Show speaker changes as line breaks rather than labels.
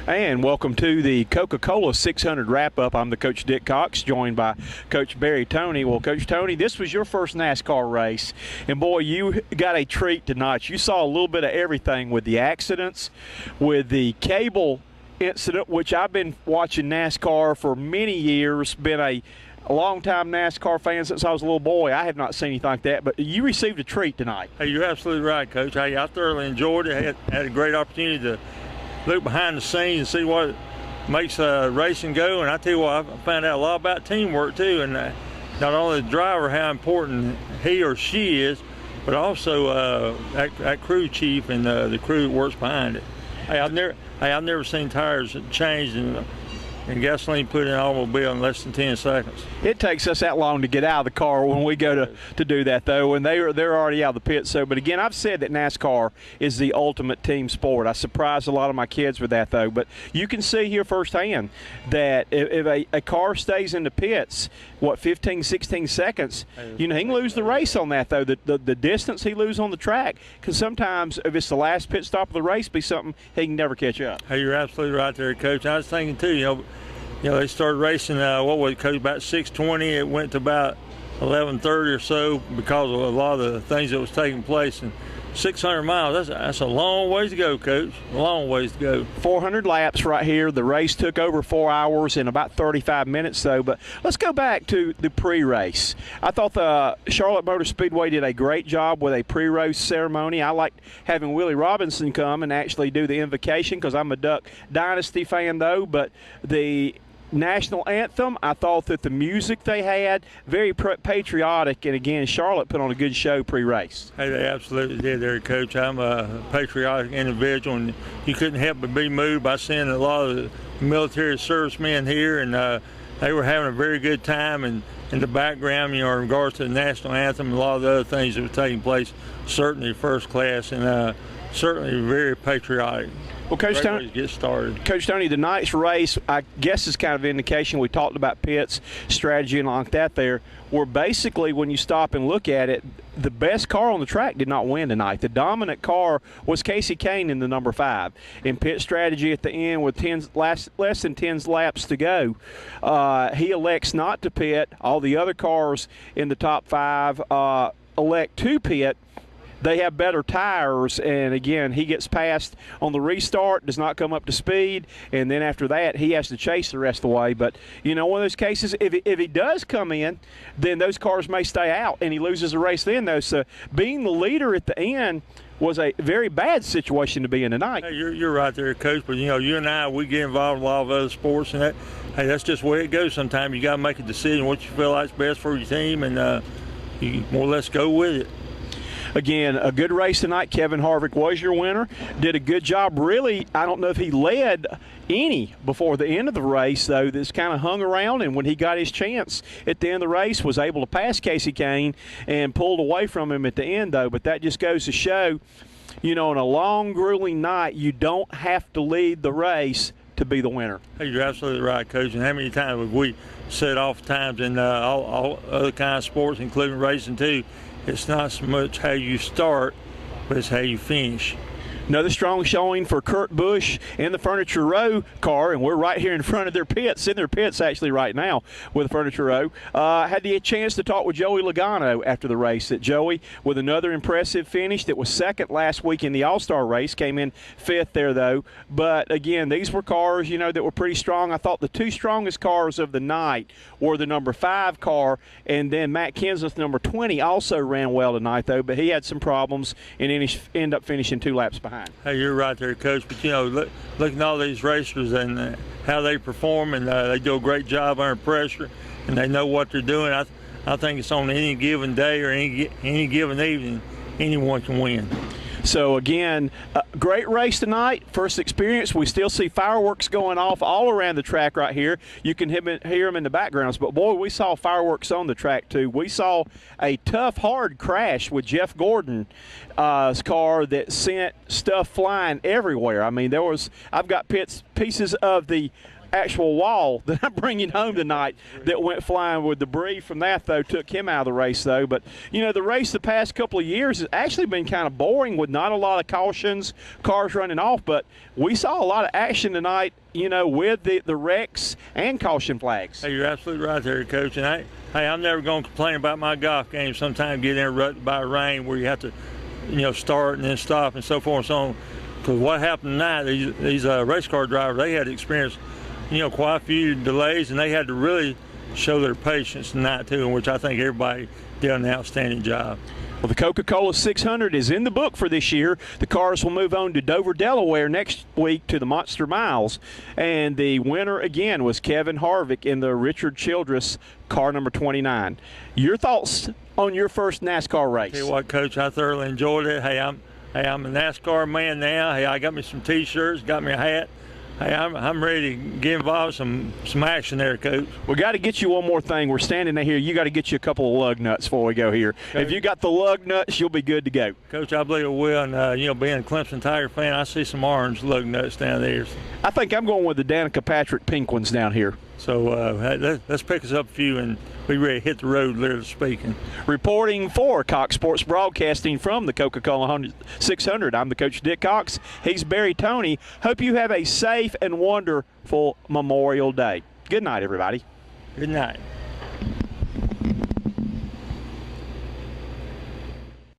And welcome to the Coca Cola 600 wrap-up. I'm the Coach Dick Cox, joined by Coach Barry Toney. Well, Coach Toney, this was your first NASCAR race, and boy, you got a treat tonight. You saw a little bit of everything with the accidents, with the cable incident, which I've been watching NASCAR for many years, been a long-time NASCAR fan since I was a little boy. I have not seen anything like that, but you received a treat tonight.
Hey, you're absolutely right, Coach. Hey, I thoroughly enjoyed it. Had a great opportunity to look behind the scenes and see what makes racing go. And I tell you what, I found out a lot about teamwork too, and not only the driver, how important he or she is, but also that crew chief and the crew that works behind it. Hey, I've never seen tires changed and gasoline put in an automobile in less than 10 seconds.
It takes us that long to get out of the car when we go to do that, though, and they're already out of the pit. So, but again, I've said that NASCAR is the ultimate team sport. I surprised a lot of my kids with that, though. But you can see here firsthand that if a car stays in the pits, 15, 16 seconds, he can lose the race on that, though. The distance he loses on the track can sometimes, if it's the last pit stop of the race, be something he can never catch up.
Hey, you're absolutely right there, Coach. I was thinking, too, they started racing, Coach, about 6:20. It went to about 11:30 or so because of a lot of the things that was taking place. And 600 miles, that's a long ways to go, Coach. A long ways to go.
400 laps right here. The race took over 4 hours and about 35 minutes, though. But let's go back to the pre-race. I thought the Charlotte Motor Speedway did a great job with a pre-race ceremony. I liked having Willie Robinson come and actually do the invocation because I'm a Duck Dynasty fan, though. But the national anthem, I thought that the music they had, very patriotic, and again, Charlotte put on a good show pre-race.
Hey, they absolutely did there, Coach. I'm a patriotic individual, and you couldn't help but be moved by seeing a lot of the military servicemen here, and they were having a very good time, and in the background, in regards to the national anthem and a lot of the other things that were taking place, certainly first class, and certainly very patriotic.
Well, Coach Toney,
get started.
Coach Toney, tonight's race, I guess, is kind of an indication. We talked about pits, strategy, and like that there, where basically when you stop and look at it, the best car on the track did not win tonight. The dominant car was Casey Kane in the number 5. In pit strategy at the end with less than 10 laps to go, he elects not to pit. All the other cars in the top 5 elect to pit. They have better tires, and again, he gets passed on the restart, does not come up to speed, and then after that, he has to chase the rest of the way. But, one of those cases, if he does come in, then those cars may stay out, and he loses the race then, though. So being the leader at the end was a very bad situation to be in tonight.
Hey, you're right there, Coach, but, you and I, we get involved in a lot of other sports, and that's just the way it goes sometimes. You got to make a decision what you feel like is best for your team, and you more or less go with it.
Again, a good race tonight. Kevin Harvick was your winner. Did a good job. Really, I don't know if he led any before the end of the race, though. This kind of hung around, and when he got his chance at the end of the race, was able to pass Casey Kane and pulled away from him at the end, though. But that just goes to show, on a long, grueling night, you don't have to lead the race to be the winner.
Hey, you're absolutely right, Coach. And how many times have we said oftentimes in all other kinds of sports, including racing too, it's not so much how you start, but it's how you finish.
Another strong showing for Kurt Busch in the Furniture Row car, and we're right here in front of their pits, actually right now with the Furniture Row. Had the chance to talk with Joey Logano after the race. That Joey, with another impressive finish that was second last week in the All-Star race, came in 5th there, though. But, again, these were cars, that were pretty strong. I thought the 2 strongest cars of the night were the number 5 car, and then Matt Kenseth, number 20, also ran well tonight, though, but he had some problems and ended up finishing 2 laps behind.
Hey, you're right there, Coach. But, look at all these racers and how they perform, and they do a great job under pressure, and they know what they're doing. I think it's on any given day or any given evening, anyone can win.
So, again, great race tonight. First experience. We still see fireworks going off all around the track right here. You can hear them in the backgrounds. But, boy, we saw fireworks on the track, too. We saw a tough, hard crash with Jeff Gordon's car that sent stuff flying everywhere. I mean, I've got pieces of the actual wall that I'm bringing home tonight that went flying. With debris from that, though, took him out of the race, though. But, the race the past couple of years has actually been kind of boring with not a lot of cautions, cars running off. But we saw a lot of action tonight, with the wrecks and caution flags.
Hey, you're absolutely right there, Coach. And I'm never going to complain about my golf game. Sometimes get interrupted by rain where you have to, start and then stop and so forth and so on. Because what happened tonight, these race car drivers, they had experienced, quite a few delays, and they had to really show their patience tonight too, in which I think everybody did an outstanding job.
Well, the Coca Cola 600 is in the book for this year. The cars will move on to Dover, Delaware next week to the Monster Miles. And the winner again was Kevin Harvick in the Richard Childress car number 29. Your thoughts on your first NASCAR race?
Tell you what, Coach, I thoroughly enjoyed it. Hey, I'm a NASCAR man now. Hey, I got me some T-shirts, got me a hat. Hey, I'm ready to get involved in some action there, Coach. We
got to get you one more thing. We're standing here. You got to get you a couple of lug nuts before we go here.
Coach,
if you got the lug nuts, you'll be good to go.
Coach, I believe it will. And, being a Clemson Tiger fan, I see some orange lug nuts down there.
I think I'm going with the Danica Patrick pink ones down here.
So let's pick us up a few and be ready to hit the road, literally speaking.
Reporting for Cox Sports Broadcasting from the Coca Cola 600, I'm the Coach Dick Cox. He's Barry Toney. Hope you have a safe and wonderful Memorial Day. Good night, everybody.
Good night.